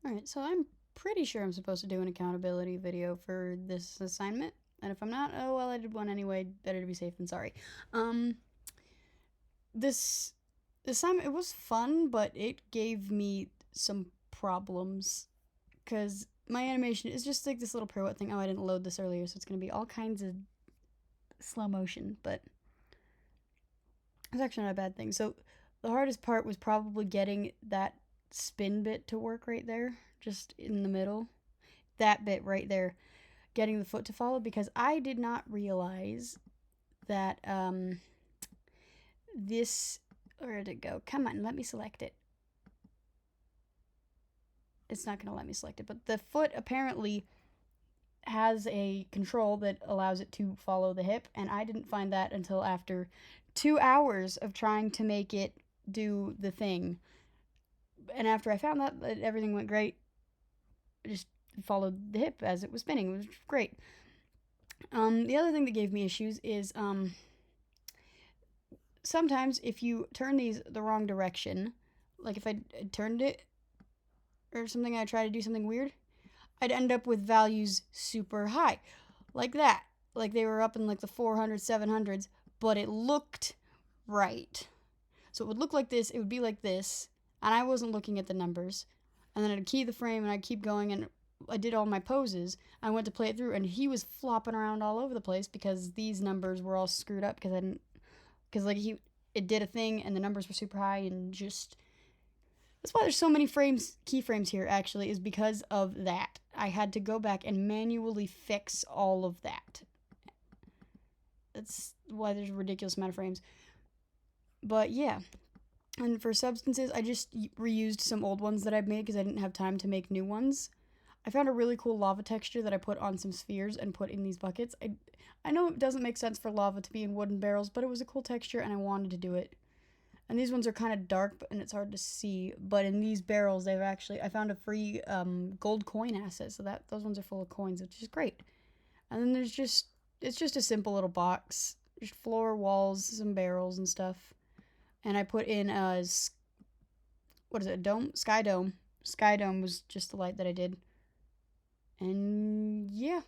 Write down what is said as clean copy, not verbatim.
Alright, so I'm pretty sure I'm supposed to do an accountability video for this assignment. And if I'm not, oh well, I did one anyway. Better to be safe than sorry. Um, this assignment, it was fun, but it gave me some problems. Because my animation is just like this little pirouette thing. Oh, I didn't load this earlier, so it's going to be all kinds of slow motion, but it's actually not a bad thing. So the hardest part was probably getting that spin bit to work right there, just in the middle. That bit right there, getting the foot to follow, because I did not realize that this, where did it go? Come on, let me select it. It's not going to let me select it, but the foot apparently has a control that allows it to follow the hip, and I didn't find that until after 2 hours of trying to make it do the thing. And after I found that, everything went great. I just followed the hip as it was spinning. It was great. The other thing that gave me issues is sometimes if you turn these the wrong direction, like if I turned it or something, I try to do something weird, I'd end up with values super high, like that. Like they were up in like the 400s, 700s, but it looked right. So it would look like this, it would be like this, and I wasn't looking at the numbers. And then I'd key the frame and I'd keep going, and I did all my poses. I went to play it through and he was flopping around all over the place because these numbers were all screwed up because I didn't, because like it did a thing and the numbers were super high, and just that's why there's so many keyframes here actually, is because of that. I had to go back and manually fix all of that. That's why there's a ridiculous amount of frames. But yeah, and for substances, I just reused some old ones that I'd made because I didn't have time to make new ones. I found a really cool lava texture that I put on some spheres and put in these buckets. I know it doesn't make sense for lava to be in wooden barrels, but it was a cool texture and I wanted to do it. And these ones are kind of dark and it's hard to see, but in these barrels, they've actually, I found a free gold coin asset, so that those ones are full of coins, which is great. And then it's just a simple little box, just floor, walls, some barrels and stuff. And I put in what is it, a dome? Sky dome. Sky dome was just the light that I did. And yeah,